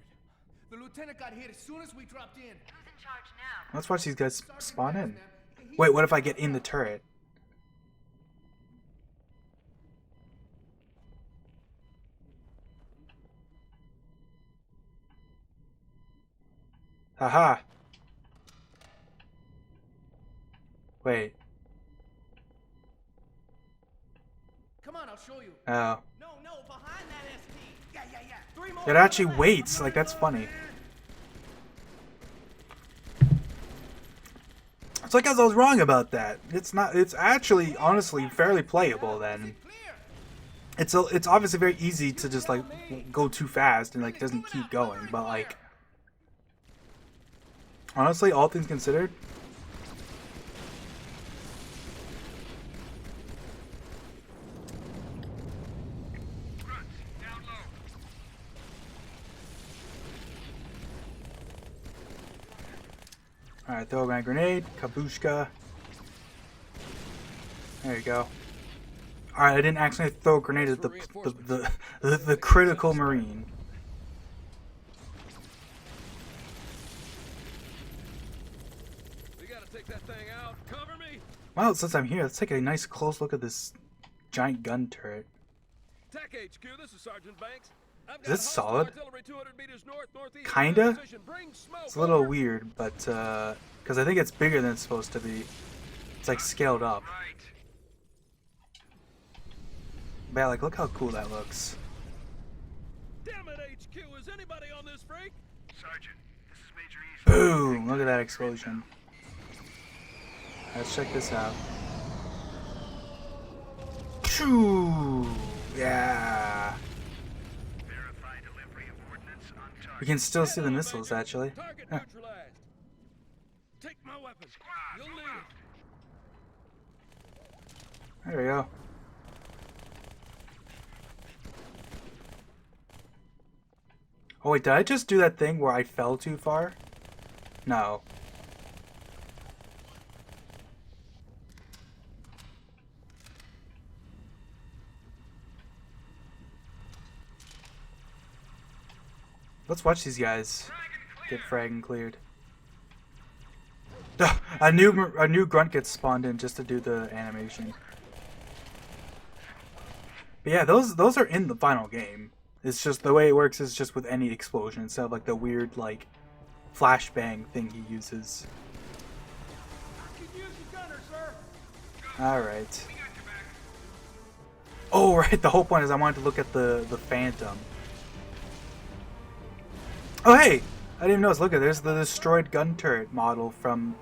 The lieutenant got hit as soon as we dropped in. Who's in charge now? Let's watch these guys spawn in. Wait, what if I get in the turret? Haha. Wait. Come on, I'll show you. Oh. No, behind that ST. Yeah. 3 more. It actually waits. Like, that's funny. It's like, as I was wrong about that. It's not. It's actually, honestly, fairly playable then. It's obviously very easy to just, like, go too fast and, like, it doesn't keep going. But, like, honestly, all things considered, alright, throw my grenade, kabushka. There you go. Alright, I didn't actually throw a grenade at the critical Marine. We gotta take that thing out. Cover me. Well, since I'm here, let's take a nice close look at this giant gun turret. TAC HQ, this is Sergeant Banks. I've Is got it solid? artillery 200 meters northeast. Kinda? Position. Bring smoke. It's a little over. weird, but because I think it's bigger than it's supposed to be. It's like scaled up. But yeah, like, look how cool that looks. Damn it, HQ! Is anybody on this freak? Sergeant, this is Major East. Boom! Look at that explosion. Let's check this out. Choo! Yeah. Verify delivery of ordnance on target. We can still see the missiles, actually. Target Huh. neutralized. Take my weapon. You'll need it. There we go. Oh wait, did I just do that thing where I fell too far? No. Let's watch these guys get fragging cleared. A new grunt gets spawned in just to do the animation. But yeah, those are in the final game. It's just the way it works is just with any explosion instead of like the weird like flashbang thing he uses. Alright. Oh right, the whole point is I wanted to look at the Phantom. Oh hey! I didn't even notice. Look at there's the destroyed gun turret model from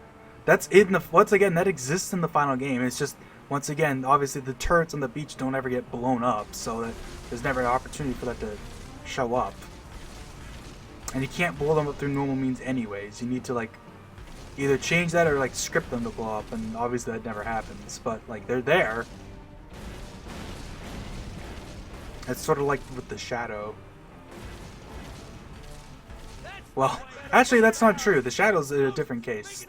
that's in the once again that exists in the final game. It's just once again obviously the turrets on the beach don't ever get blown up, so that there's never an opportunity for that to show up. And you can't blow them up through normal means anyways. You need to like either change that or like script them to blow up, and obviously that never happens. But like they're there. It's sort of like with the Shadow. Well, actually that's not true. The Shadow's a different case.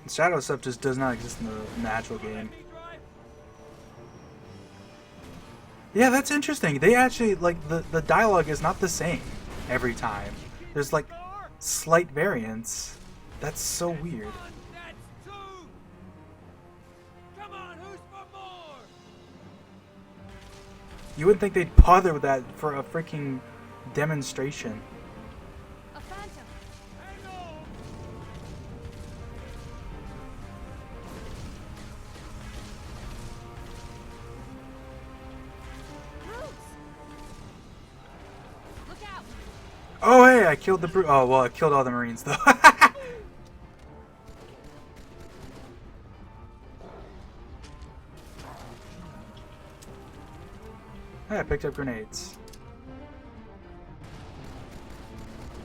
The Shadow stuff just does not exist in the actual game. Yeah, that's interesting. They actually, like, the dialogue is not the same every time. There's, like, slight variants. That's so weird. You wouldn't think they'd bother with that for a freaking demonstration. A phantom. I killed the brute. Oh, well, I killed all the Marines, though. Hey, I picked up grenades.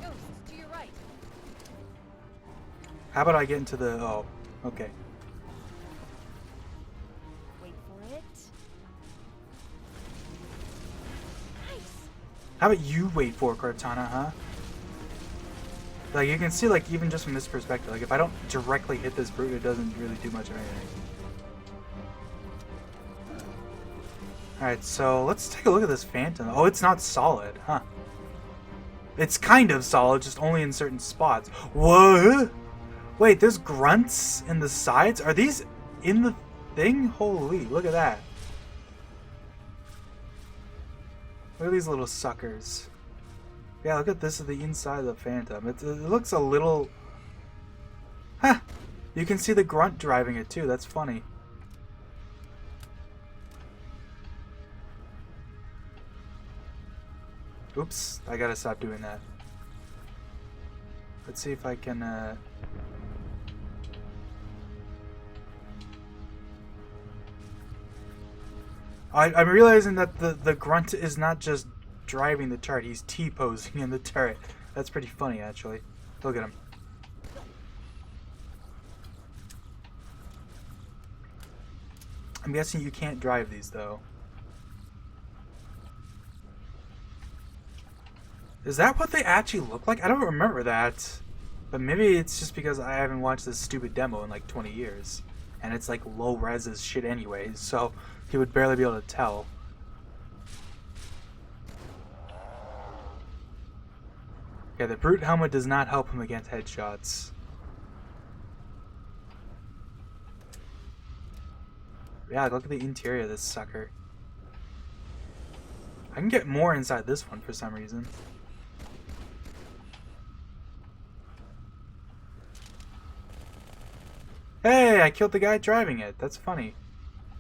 Ghosts, to your right. How about I get into the... Oh, okay. Wait for it. Nice. How about you wait for it, Cortana, huh? Like, you can see, like, even just from this perspective, like, if I don't directly hit this brute, it doesn't really do much of anything. Alright, so let's take a look at this Phantom. Oh, it's not solid, huh? It's kind of solid, just only in certain spots. What? Wait, there's grunts in the sides? Are these in the thing? Holy, look at that. Look at these little suckers. Yeah, look at this at the inside of the Phantom. It looks a little... Huh! You can see the grunt driving it too, that's funny. Oops, I gotta stop doing that. Let's see if I can, I'm realizing that the grunt is not just driving the turret, he's T-posing in the turret. That's pretty funny, actually. Look at him. I'm guessing you can't drive these, though. Is that what they actually look like? I don't remember that. But maybe it's just because I haven't watched this stupid demo in like 20 years. And it's like low res as shit anyways, so he would barely be able to tell. Okay, the brute helmet does not help him against headshots. Yeah, look at the interior of this sucker. I can get more inside this one for some reason. Hey, I killed the guy driving it. That's funny.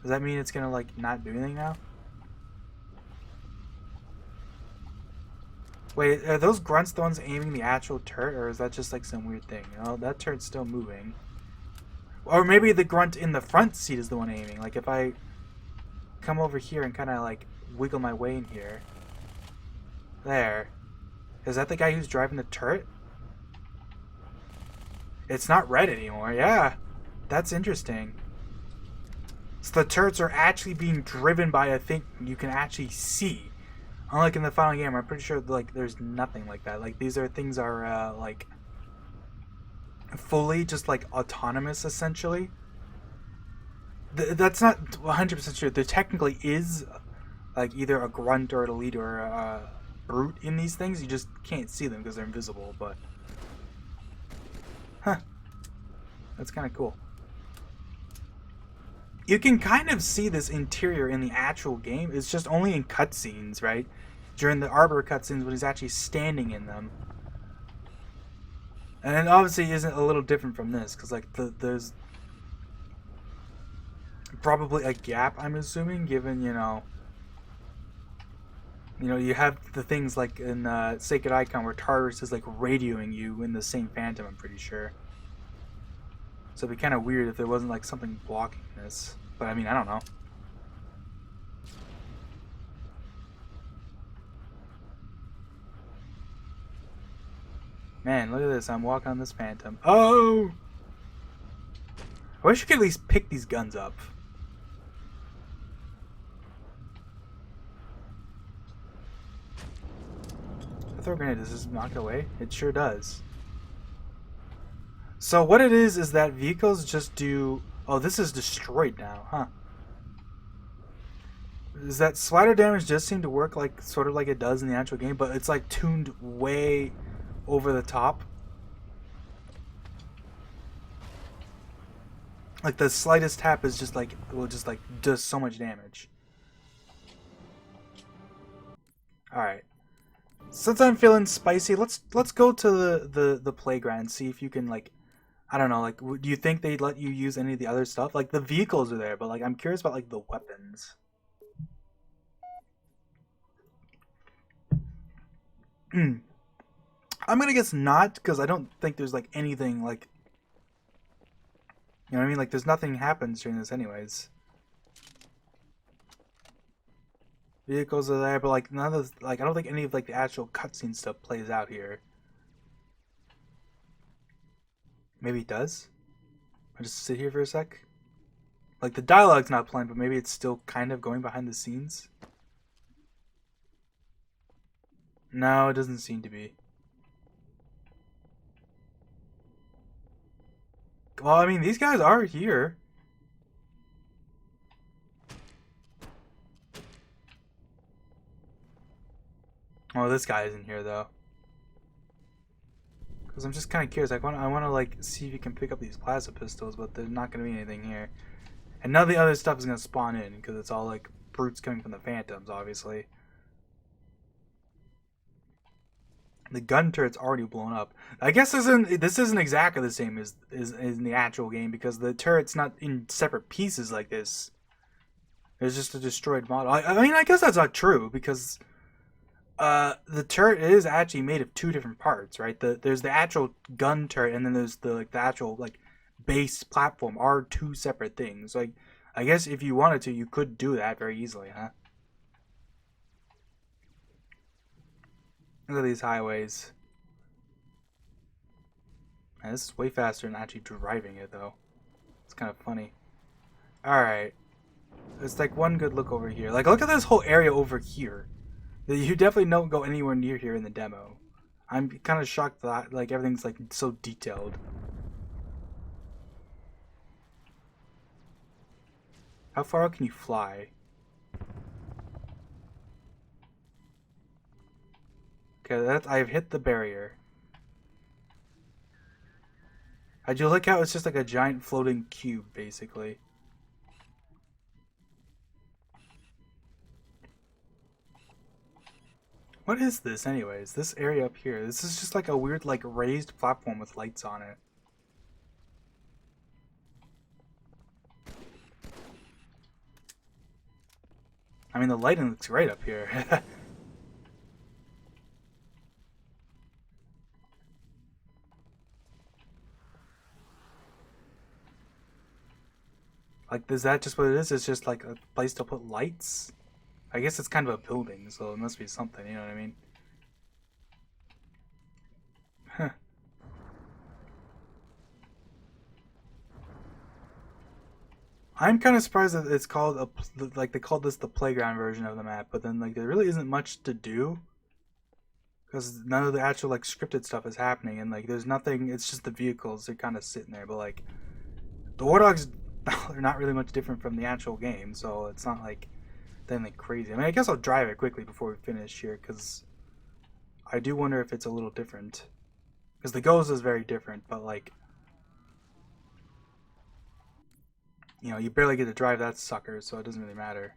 Does that mean it's gonna, like, not do anything now? Wait, are those grunts the ones aiming the actual turret, or is that just, like, some weird thing? Oh, that turret's still moving. Or maybe the grunt in the front seat is the one aiming. Like, if I come over here and kind of, like, wiggle my way in here. There. Is that the guy who's driving the turret? It's not red anymore, yeah. That's interesting. So the turrets are actually being driven by a thing you can actually see. Unlike in the final game, I'm pretty sure like there's nothing like that. Like these are things are like fully just like autonomous essentially. That's not 100% true. There technically is like either a grunt or an elite or a brute in these things. You just can't see them because they're invisible. But huh, that's kind of cool. You can kind of see this interior in the actual game. It's just only in cutscenes, right? During the Arbor cutscenes when he's actually standing in them. And it obviously isn't a little different from this, because like there's probably a gap, I'm assuming, given, you know, you have the things like in Sacred Icon where Tartarus is like radioing you in the same Phantom, I'm pretty sure. So it'd be kind of weird if there wasn't like something blocking this. But I mean, I don't know. Man, look at this. I'm walking on this Phantom. Oh! I wish you could at least pick these guns up. I throw a grenade. Does this knock it away? It sure does. So what it is that vehicles just do... Oh, this is destroyed now, huh? Is that splatter damage does seem to work like sort of like it does in the actual game, but it's like tuned way over the top. Like the slightest tap is just like will just like does so much damage. All right. Since I'm feeling spicy, let's go to the playground and see if you can like, I don't know, like do you think they'd let you use any of the other stuff? Like the vehicles are there, but like I'm curious about like the weapons. I'm gonna guess not, because I don't think there's like anything like, you know what I mean? Like there's nothing happens during this anyways. Vehicles are there, but like none of like I don't think any of like the actual cutscene stuff plays out here. Maybe it does. I just sit here for a sec. Like the dialogue's not playing, but maybe it's still kind of going behind the scenes. No, it doesn't seem to be. Well, I mean, these guys are here. Oh, this guy isn't here though. Because I'm just kind of curious. I want to like see if you can pick up these plasma pistols, but there's not going to be anything here. And none of the other stuff is going to spawn in because it's all like brutes coming from the phantoms, obviously. The gun turret's already blown up. I guess this isn't exactly the same as in the actual game because the turret's not in separate pieces like this. There's just a destroyed model. I mean, I guess that's not true because the turret is actually made of two different parts, right? There's the actual gun turret and then there's the actual like base platform are two separate things. Like I guess if you wanted to, you could do that very easily, huh? Look at these highways. Man, this is way faster than actually driving it, though. It's kind of funny. Alright. It's like one good look over here. Like, look at this whole area over here. You definitely don't go anywhere near here in the demo. I'm kind of shocked that, like, everything's, like, so detailed. How far out can you fly? Okay, I've hit the barrier. I do like how it's just like a giant floating cube, basically. What is this, anyways? This area up here. This is just like a weird, like, raised platform with lights on it. I mean, the lighting looks great up here. Like, is that just what it is? It's just like a place to put lights? I guess it's kind of a building, so it must be something, you know what I mean? Huh. I'm kind of surprised that it's called like they called this the playground version of the map, but then like there really isn't much to do because none of the actual like scripted stuff is happening, and like there's nothing. It's just the vehicles they're kind of sitting there, but like the Warthogs are not really much different from the actual game, so it's not like anything crazy. I mean, I guess I'll drive it quickly before we finish here because I do wonder if it's a little different because the Ghost is very different, but like. You know, you barely get to drive that sucker, so it doesn't really matter.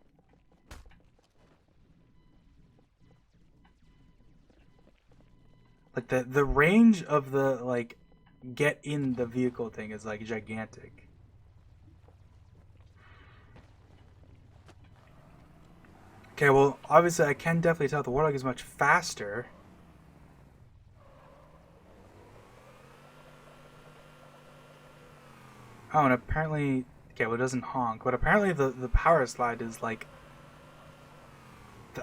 Like the range of the like get in the vehicle thing is like gigantic. Okay, well obviously I can definitely tell the Warthog is much faster. Oh, and apparently okay, well it doesn't honk, but apparently the power slide is like...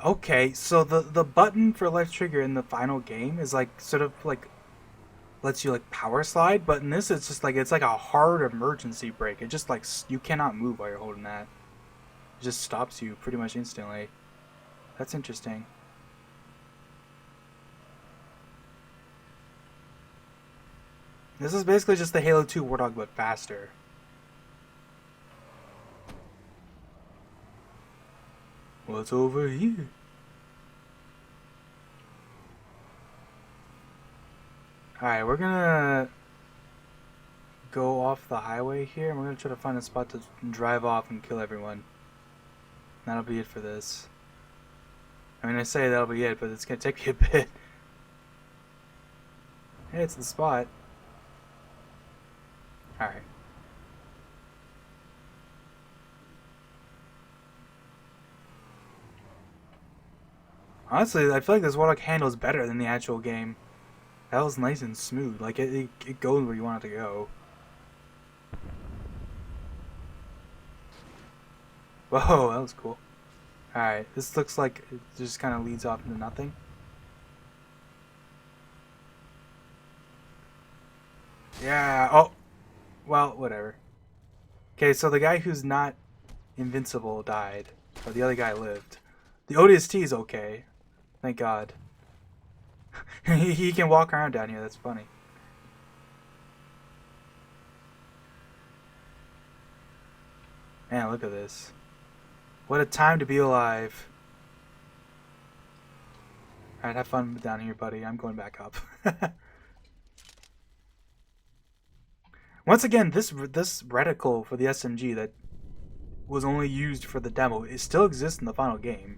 Okay, so the button for left trigger in the final game is like sort of like lets you like power slide, but in this it's just like it's like a hard emergency brake. It just like you cannot move while you're holding that. It just stops you pretty much instantly. That's interesting. This is basically just the Halo 2 Warthog but faster. What's over here? Alright, we're gonna go off the highway here, and we're gonna try to find a spot to drive off and kill everyone. That'll be it for this. I mean, I say that'll be it, but it's gonna take me a bit. Hey, it's the spot. Alright. Honestly, I feel like this Warlock handles better than the actual game. That was nice and smooth. Like it goes where you want it to go. Whoa, that was cool. Alright, this looks like it just kind of leads off into nothing. Yeah, oh. Well, whatever. Okay, so the guy who's not invincible died. But the other guy lived. The ODST is okay. Thank God. he can walk around down here, that's funny. Man, look at this. What a time to be alive. Alright, have fun down here, buddy. I'm going back up. Once again, this reticle for the SMG that was only used for the demo, it still exists in the final game.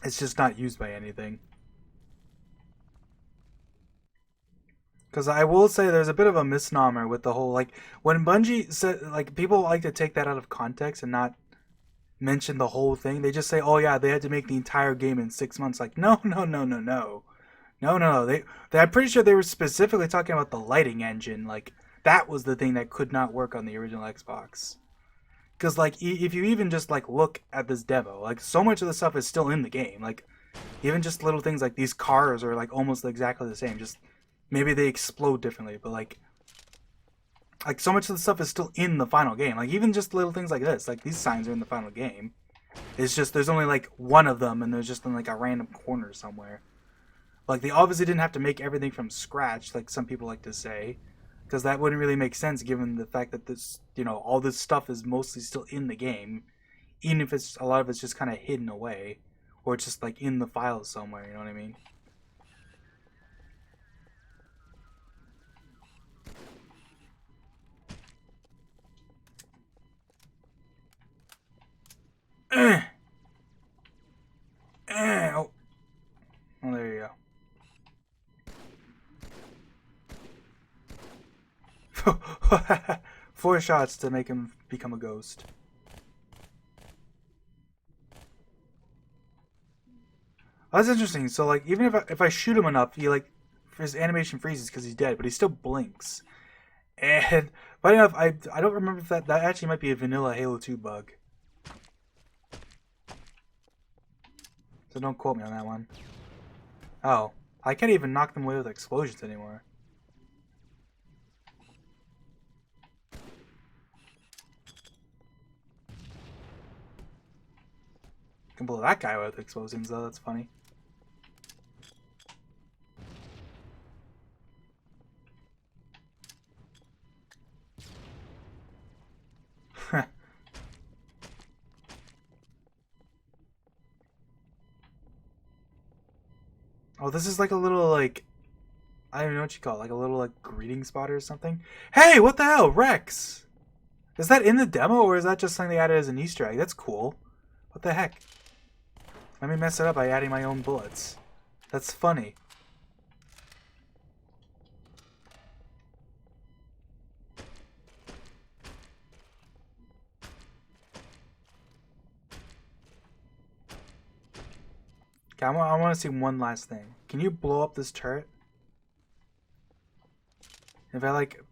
It's just not used by anything. Because I will say there's a bit of a misnomer with the whole, like, when Bungie said, like, people like to take that out of context and not mention the whole thing. They just say, oh yeah, they had to make the entire game in 6 months. Like, no. I'm pretty sure they were specifically talking about the lighting engine. Like, that was the thing that could not work on the original Xbox. Because, like, if you even just, like, look at this demo, like, so much of the stuff is still in the game. Like, even just little things like these cars are, like, almost exactly the same. Just, maybe they explode differently, but, like, so much of the stuff is still in the final game. Like, even just little things like this. Like, these signs are in the final game. It's just, there's only, like, one of them, and there's just in, like, a random corner somewhere. Like, they obviously didn't have to make everything from scratch, like some people like to say. Because that wouldn't really make sense given the fact that this, you know, all this stuff is mostly still in the game. Even if it's, a lot of it's just kind of hidden away. Or it's just, like, in the files somewhere, you know what I mean? Oh. Oh, there you go. 4 shots to make him become a ghost. Oh, that's interesting. So, like, even if I shoot him enough, he, like, his animation freezes because he's dead, but he still blinks. And funny enough, I don't remember if that actually might be a vanilla Halo 2 bug. So don't quote me on that one. Oh, I can't even knock them away with explosions anymore. Can blow that guy away with explosions though, that's funny. Oh, this is like a little, like, I don't even know what you call it, like a little, like, greeting spot or something. Hey, what the hell, Rex? Is that in the demo, or is that just something they added as an Easter egg? That's cool. What the heck? Let me mess it up by adding my own bullets. That's funny. Okay, I want to see one last thing. Can you blow up this turret? If I, like,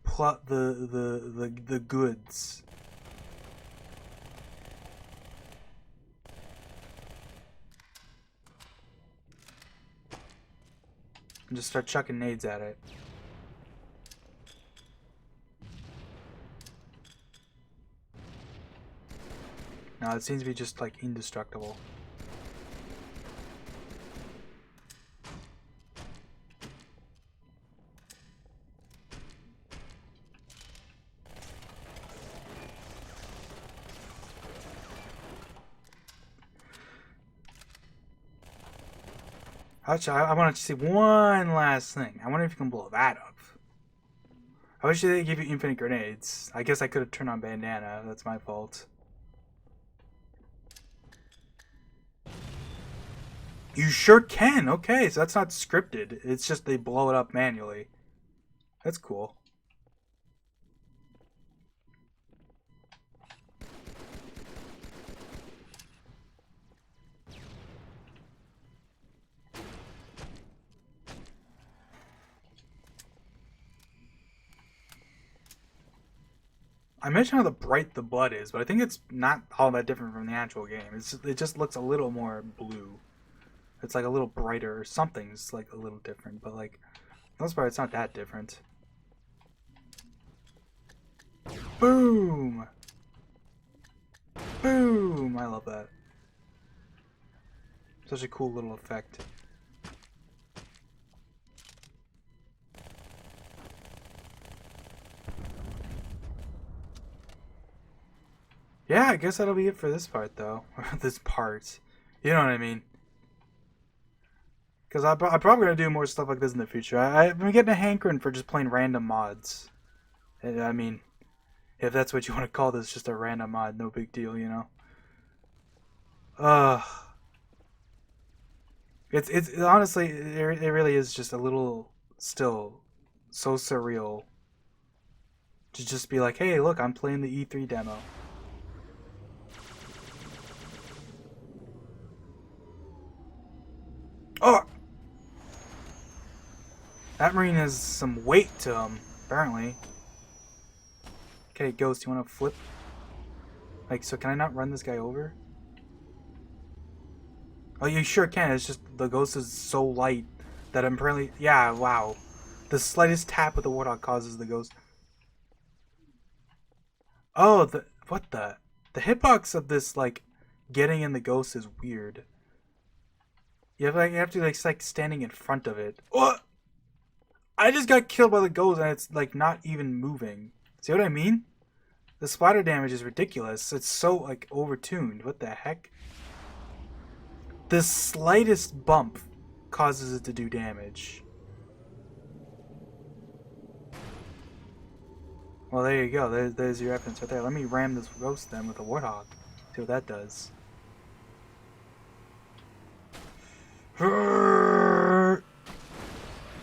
plot the goods. And just start chucking nades at it. No, it seems to be just, like, indestructible. Actually, I want to see one last thing. I wonder if you can blow that up. I wish they give you infinite grenades. I guess I could have turned on bandana. That's my fault. You sure can. Okay, so that's not scripted. It's just they blow it up manually. That's cool. I mentioned how bright the blood is, but I think it's not all that different from the actual game. It just looks a little more blue. It's like a little brighter, or something's like a little different, but like, for the most part, it's not that different. Boom! Boom! I love that. Such a cool little effect. Yeah, I guess that'll be it for this part, though. This part. You know what I mean? Because I'm probably going to do more stuff like this in the future. I've been getting a hankering for just playing random mods. I mean, if that's what you want to call this, just a random mod, no big deal, you know? It's honestly, it really is just a little, still, so surreal. To just be like, hey, look, I'm playing the E3 demo. Oh! That Marine has some weight to him, apparently. Okay, Ghost, you want to flip? Like, so can I not run this guy over? Oh, you sure can. It's just the Ghost is so light that I'm apparently... Yeah, wow. The slightest tap with the Warthog causes the Ghost... Oh, what the... The hitbox of this, like, getting in the Ghost is weird. You have to like standing in front of it. Oh! I just got killed by the Ghost and it's like not even moving. See what I mean? The splatter damage is ridiculous. It's so like overtuned. What the heck? The slightest bump causes it to do damage. Well, there you go. There's your evidence right there. Let me ram this Ghost then with a Warthog. See what that does.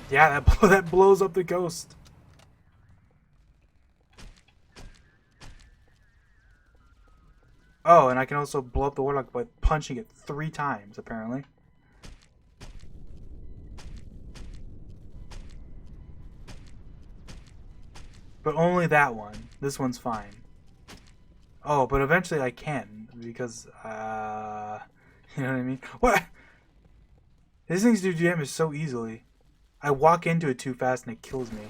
Yeah, that blows up the Ghost. Oh, and I can also blow up the Warthog by punching it 3 times, apparently. But only that one. This one's fine. Oh, but eventually I can, because, you know what I mean? What? These things do damage so easily. I walk into it too fast and it kills me.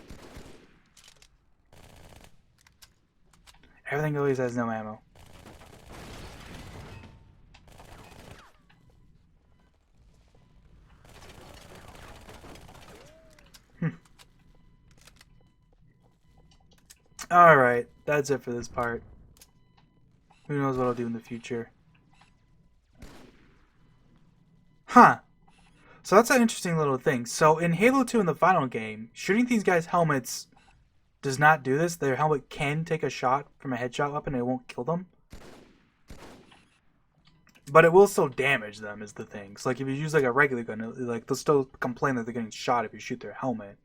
Everything always has no ammo. Alright, that's it for this part. Who knows what I'll do in the future. Huh. So that's an interesting little thing. So in Halo 2 in the final game, shooting these guys' helmets does not do this. Their helmet can take a shot from a headshot weapon and it won't kill them. But it will still damage them is the thing. So like if you use like a regular gun, like they'll still complain that they're getting shot if you shoot their helmet.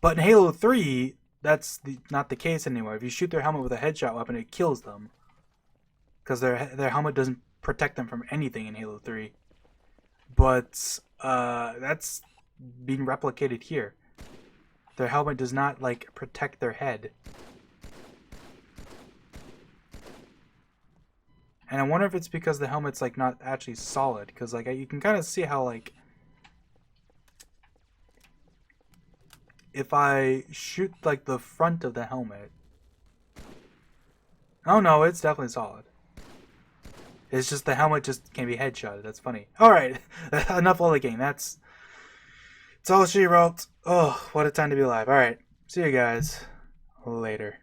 But in Halo 3, that's not the case anymore. If you shoot their helmet with a headshot weapon, it kills them. Because their helmet doesn't protect them from anything in Halo 3. But that's being replicated here. Their helmet does not like protect their head. And I wonder if it's because the helmet's like not actually solid, because like you can kind of see how like if I shoot like the front of the helmet. Oh no, it's definitely solid. It's just the helmet just can be headshotted. That's funny. Alright, enough lollygagging. That's all she wrote. Oh, what a time to be alive. Alright, see you guys later.